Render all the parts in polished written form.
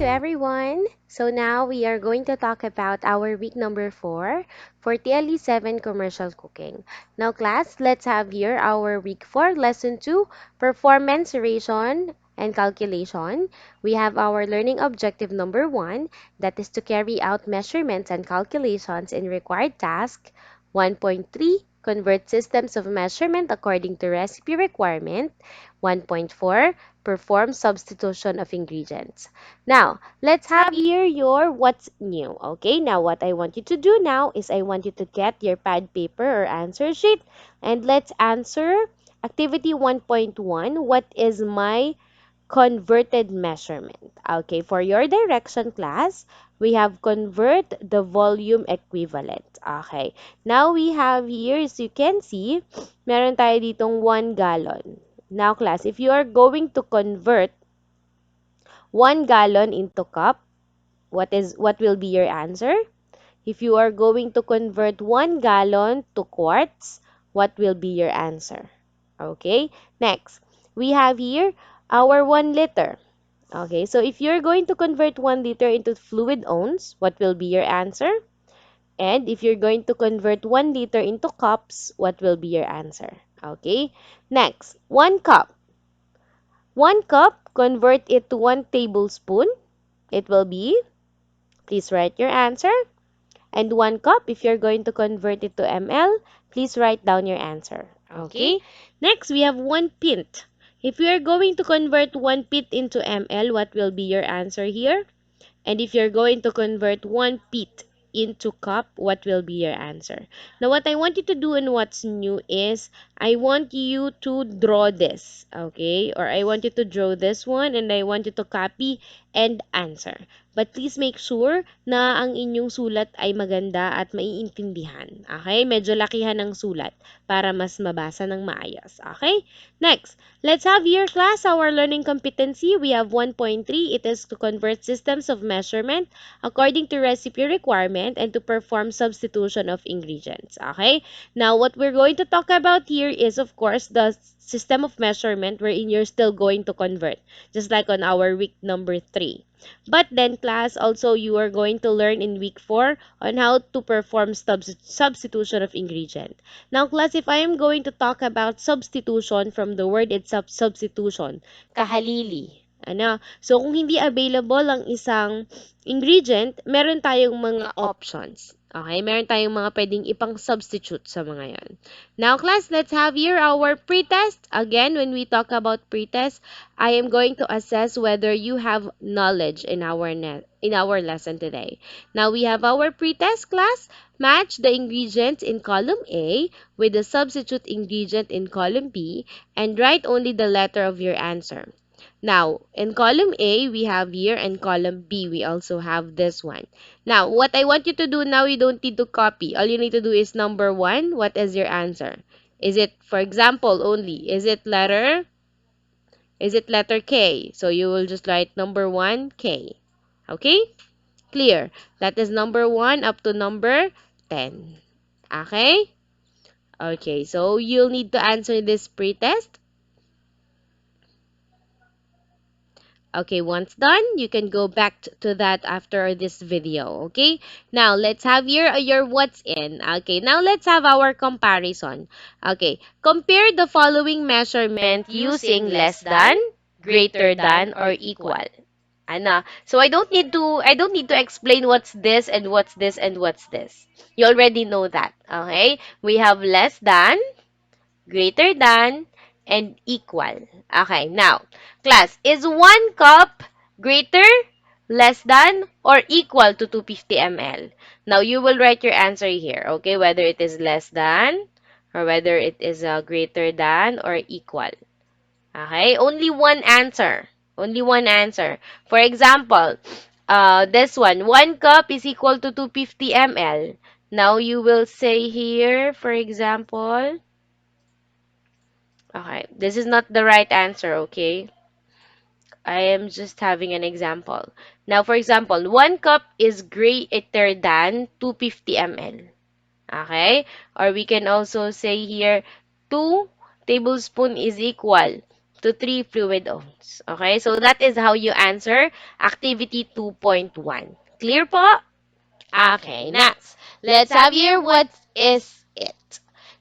to everyone. So now we are going to talk about our week number 4 for TL7 commercial cooking. Now class, let's have here our week 4 lesson 2 performance ration and calculation. We have our learning objective number 1, that is to carry out measurements and calculations in required task. 1.3, convert systems of measurement according to recipe requirement. 1.4, perform substitution of ingredients. Now, let's have here your what's new. Okay, now what I want you to do now is I want you to get your pad paper or answer sheet and let's answer activity 1.1. What is my converted measurement? Okay, for your direction class, we have convert the volume equivalent. Okay, now we have here, as you can see, meron tayo ditong 1 gallon. Now class, if you are going to convert 1 gallon into cup, what will be your answer? If you are going to convert 1 gallon to quarts, what will be your answer? Okay, next, we have here our 1 liter. Okay, so if you're going to convert 1 liter into fluid ounce, what will be your answer? And if you're going to convert 1 liter into cups, what will be your answer? Okay, next, 1 cup. 1 cup, convert it to 1 tablespoon. It will be, please write your answer. And 1 cup, if you're going to convert it to ml, please write down your answer. Okay? Next, we have 1 pint. If you are going to convert 1 pint into ml, what will be your answer here? And if you're going to convert 1 pint into cup, what will be your answer? Now, what I want you to do and what's new is, I want you to draw this, okay? Or I want you to draw this one and I want you to copy and answer. But please make sure na ang inyong sulat ay maganda at maiintindihan. Okay? Medyo lakihan ng sulat para mas mabasa ng maayos. Okay? Next, let's have here class our learning competency. We have 1.3. It is to convert systems of measurement according to recipe requirement and to perform substitution of ingredients. Okay? Now, what we're going to talk about here is, of course, the system of measurement wherein you're still going to convert, just like on our week number 3. But then, class, also you are going to learn in week 4 on how to perform substitution of ingredient. Now, class, if I am going to talk about substitution from the word itself, substitution, kahalili. Ano? So, kung hindi available ang isang ingredient, meron tayong mga options. Okay? Meron tayong mga pwedeng ipang substitute sa mga yan. Now, class, let's have here our pretest. Again, when we talk about pretest, I am going to assess whether you have knowledge in our lesson today. Now, we have our pretest class. Match the ingredients in column A with the substitute ingredient in column B and write only the letter of your answer. Now, in column A, we have here, and column B, we also have this one. Now, what I want you to do now, you don't need to copy. All you need to do is number 1, what is your answer? Is it, for example, only, is it letter K? So, you will just write number 1, K. Okay? Clear. That is number 1 up to number 10. Okay? Okay, so you'll need to answer this pretest. Okay, once done, you can go back to that after this video, okay? Now, let's have your what's in. Okay, now let's have our comparison. Okay, compare the following measurement using less than, greater than, or equal. Ano? So, I don't need to explain what's this and what's this and what's this. You already know that, okay? We have less than, greater than, and equal. Okay, now, class, is 1 cup greater, less than, or equal to 250 ml? Now, you will write your answer here, okay, whether it is less than, or whether it is greater than, or equal. Okay, only one answer. Only one answer. For example, this one, 1 cup is equal to 250 ml. Now, you will say here, for example, okay, this is not the right answer, okay? I am just having an example. Now, for example, 1 cup is greater than 250 ml. Okay? Or we can also say here, 2 tablespoon is equal to 3 fluid ounce. Okay, so that is how you answer activity 2.1. Clear po? Okay, next. Let's have here what is it.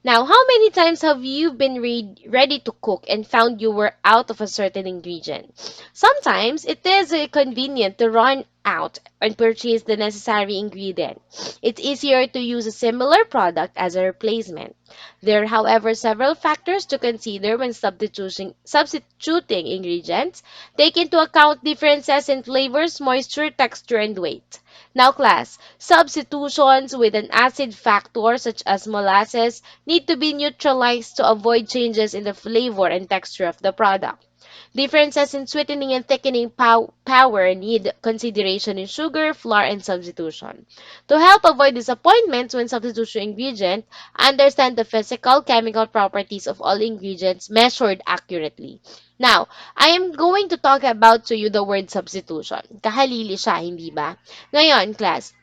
Now, how many times have you been ready to cook and found you were out of a certain ingredient? Sometimes it is convenient to run out and purchase the necessary ingredient. It's easier to use a similar product as a replacement. There are, however, several factors to consider when substituting ingredients. Take into account differences in flavors, moisture, texture, and weight. Now, class, substitutions with an acid factor such as molasses need to be neutralized to avoid changes in the flavor and texture of the product. Differences in sweetening and thickening power need consideration in sugar, flour, and substitution. To help avoid disappointments when substituting ingredient, understand the physical, chemical properties of all ingredients measured accurately. Now, I am going to talk about to you the word substitution. Kahalili siya, hindi ba? Ngayon, class,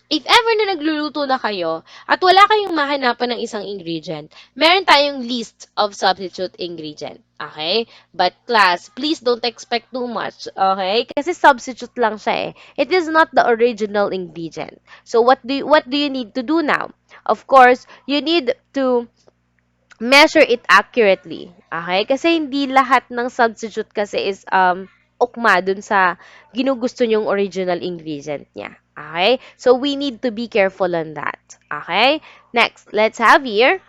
if ever na nagluluto na kayo at wala kayong mahanapan ng isang ingredient, meron tayong list of substitute ingredient. Okay? But class, please don't expect too much. Okay? Kasi substitute lang siya eh. It is not the original ingredient. So what do you need to do now? Of course, you need to measure it accurately. Okay? Kasi hindi lahat ng substitute kasi is ukma dun sa ginugusto nyong original ingredient niya. Okay? So, we need to be careful on that. Okay? Next, let's have here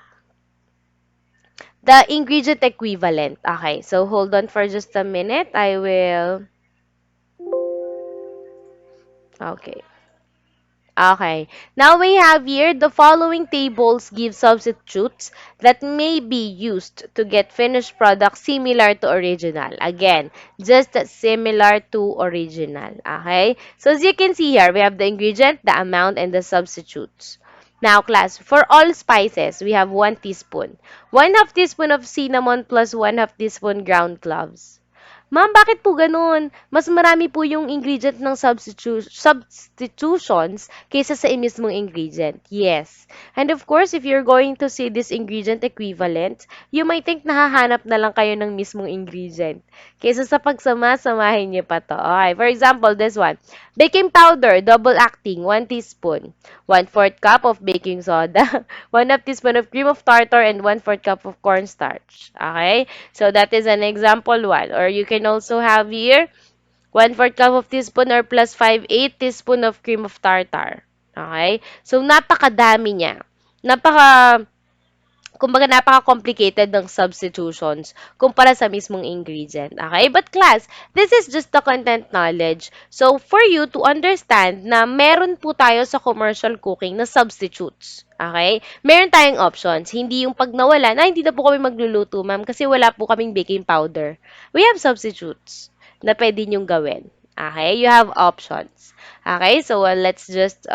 the ingredient equivalent. Okay, so hold on for just a minute. I will... Okay. Okay. Now we have here the following tables give substitutes that may be used to get finished product similar to original. Again, just similar to original. Okay? So as you can see here, we have the ingredient, the amount, and the substitutes. Now, class, for all spices, we have 1 teaspoon. 1/2 teaspoon of cinnamon plus 1/2 teaspoon ground cloves. Ma'am, bakit po gano'n? Mas marami po yung ingredient ng substitutions kaysa sa mismong ingredient. Yes. And of course, if you're going to see this ingredient equivalent, you might think nahahanap na lang kayo ng mismong ingredient. Kaysa sa pagsama-samahin niyo pa to. Okay, for example, this one. Baking powder, double acting, 1 teaspoon. 1/4 cup of baking soda. 1/2 teaspoon of cream of tartar and 1/4 cup of cornstarch. Okay? So that is an example one. Or you can also have here 1/4 cup of teaspoon or plus 5/8 teaspoon of cream of tartar. Okay? So napakadami niya. Napaka Kumbaga, napaka-complicated ng substitutions kumpara sa mismong ingredient. Okay? But class, this is just the content knowledge. So, for you to understand na meron po tayo sa commercial cooking na substitutes. Okay? Meron tayong options. Hindi yung pag nawala, na hindi na po kami magluluto, ma'am, kasi wala po kaming baking powder. We have substitutes na pwede nyong gawin. Okay? You have options. Okay? So, let's just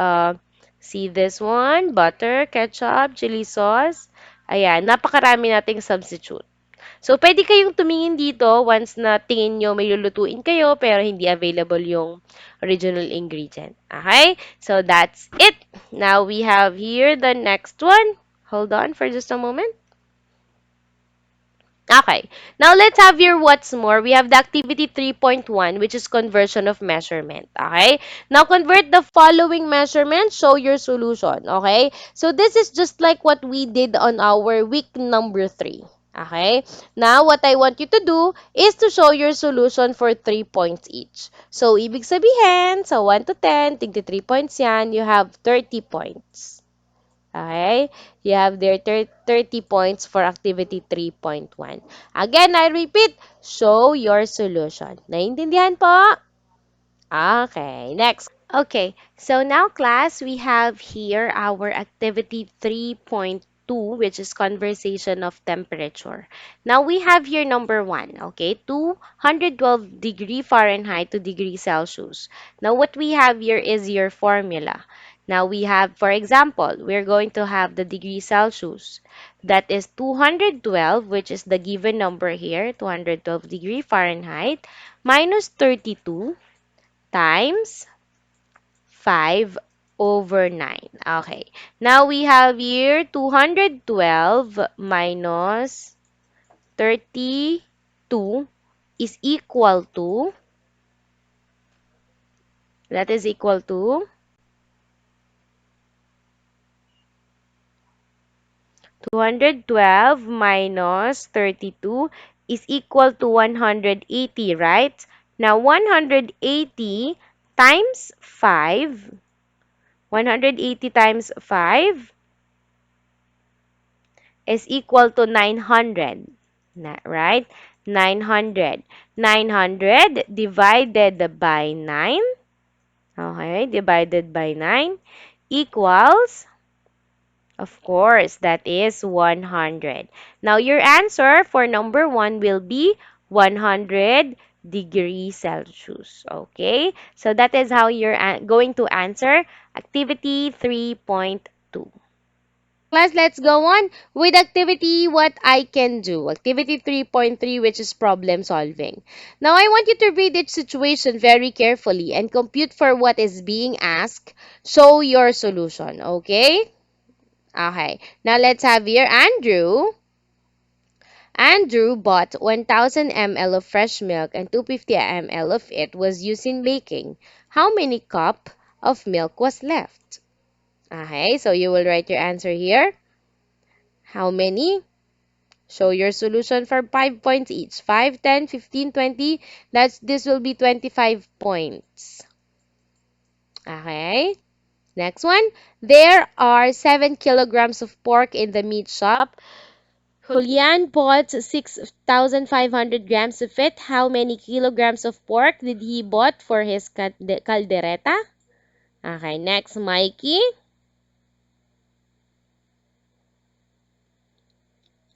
see this one. Butter, ketchup, chili sauce. Ayan, napakarami nating substitute. So, pwede kayong tumingin dito once na tingin nyo may lulutuin kayo pero hindi available yung original ingredient. Okay? So, that's it. Now, we have here the next one. Hold on for just a moment. Okay. Now, let's have here what's more. We have the activity 3.1, which is conversion of measurement. Okay? Now, convert the following measurement. Show your solution. Okay? So, this is just like what we did on our week number 3. Okay? Now, what I want you to do is to show your solution for 3 points each. So, ibig sabihin, sa 1 to 10, tigti 3 points yan, you have 30 points. Okay? You have there 30 points for activity 3.1. Again, I repeat, show your solution. Naintindihan po? Okay, next. Okay, so now class, we have here our activity 3.2, which is conversation of temperature. Now we have here number 1, okay, 212 degree Fahrenheit to degree Celsius. Now what we have here is your formula. Now we have, for example, we're going to have the degree Celsius. That is 212, which is the given number here, 212 degree Fahrenheit, minus 32 times 5/9. Okay. Now we have here 212 minus 32. 2 is equal to, that is equal to 212 minus 32 is equal to 180, right? Now, 180 times 5, 180 times 5 is equal to 900, right? 900. 900 divided by 9, okay, divided by 9 equals, of course, that is 100. Now, your answer for number 1 will be 100 degrees Celsius. Okay? So, that is how you're going to answer activity 3.2. Class, let's go on with activity what I can do. Activity 3.3, which is problem solving. Now, I want you to read each situation very carefully and compute for what is being asked. Show your solution. Okay? Okay. Now let's have here Andrew. Andrew bought 1000 ml of fresh milk and 250 ml of it was used in baking. How many cup of milk was left? Okay, so you will write your answer here. How many? Show your solution for 5 points each. 5, 10, 15, 20. This will be 25 points. Okay. Next one. There are 7 kilograms of pork in the meat shop. Julian bought 6,500 grams of it. How many kilograms of pork did he bought for his caldereta? Okay, next, Mikey.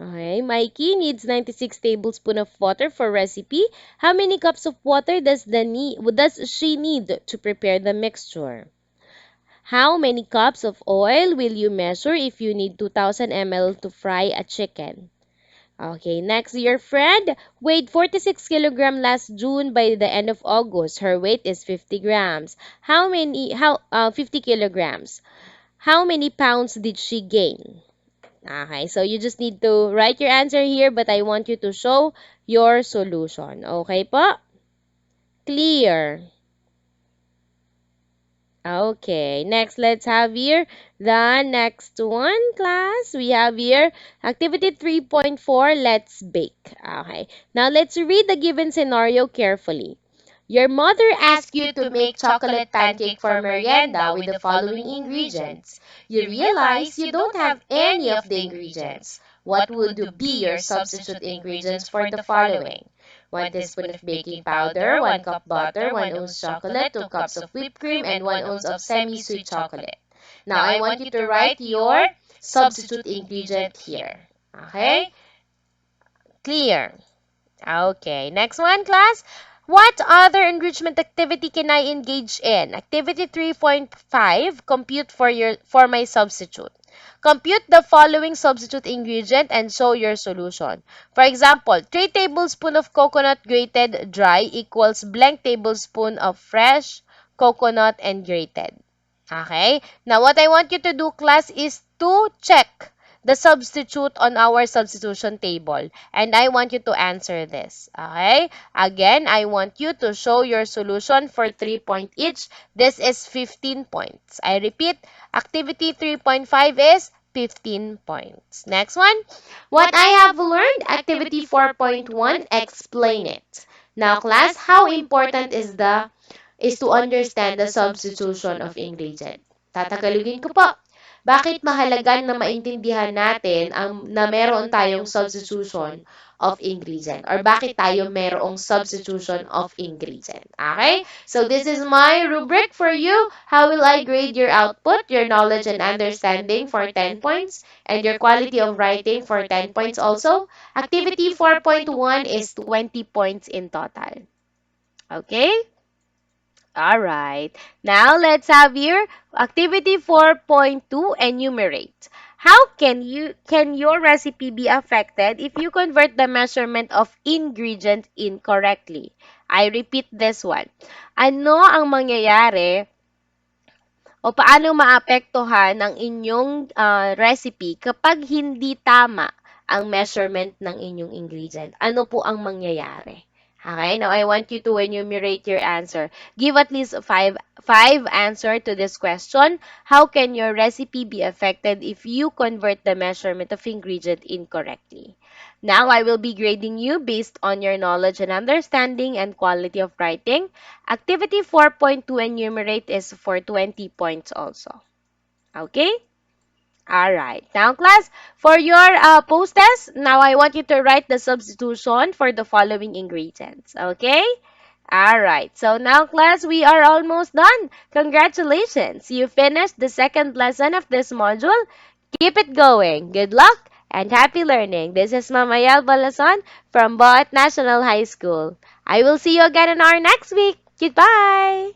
Okay, Mikey needs 96 tablespoons of water for recipe. How many cups of water does she need to prepare the mixture? How many cups of oil will you measure if you need 2000 ml to fry a chicken? Okay, next, your friend weighed 46 kilograms last June. By the end of August, her weight is 50 grams. 50 kilograms. How many pounds did she gain? Okay, so you just need to write your answer here, but I want you to show your solution. Okay po? Clear. Okay, next let's have here the next one, class. We have here activity 3.4, let's bake. Okay, now let's read the given scenario carefully. Your mother asks you to make chocolate pancake for merienda with the following ingredients. You realize you don't have any of the ingredients. What would be your substitute ingredients for the following? 1 teaspoon of baking powder, 1 cup butter, 1 ounce chocolate, 2 cups of whipped cream, and 1 ounce of semi-sweet chocolate. Now, I want you to write your substitute ingredient here. Okay? Clear. Okay, next one, class. What other enrichment activity can I engage in? Activity 3.5, compute for my substitute. Compute the following substitute ingredient and show your solution. For example, 3 tablespoons of coconut grated dry equals blank tablespoon of fresh coconut and grated. Okay? Now, what I want you to do, class, is to check the substitute on our substitution table. And I want you to answer this. Okay? Again, I want you to show your solution for 3 points each. This is 15 points. I repeat, activity 3.5 is 15 points. Next one. What I have learned, activity 4.1, explain it. Now, class, how important is to understand the substitution of ingredient. Tatagalugin ko po. Bakit mahalaga na maintindihan natin na meron tayong substitution of ingredient? Or bakit tayo merong substitution of ingredient? Okay? So this is my rubric for you. How will I grade your output, your knowledge and understanding for 10 points, and your quality of writing for 10 points also? Activity 4.1 is 20 points in total. Okay? All right. Now let's have here activity 4.2, enumerate. How can your recipe be affected if you convert the measurement of ingredient incorrectly? I repeat this one. Ano ang mangyayari o paano maapektuhan ang inyong recipe kapag hindi tama ang measurement ng inyong ingredient. Ano po ang mangyayari? Okay, now I want you to enumerate your answer. Give at least five answer to this question. How can your recipe be affected if you convert the measurement of ingredient incorrectly? Now I will be grading you based on your knowledge and understanding and quality of writing. Activity 4.2 enumerate is for 20 points also. Okay? Alright. Now, class, for your post-test, now I want you to write the substitution for the following ingredients. Okay? Alright. So now, class, we are almost done. Congratulations. You finished the second lesson of this module. Keep it going. Good luck and happy learning. This is Mamayal Balason from Boat National High School. I will see you again in our next week. Goodbye.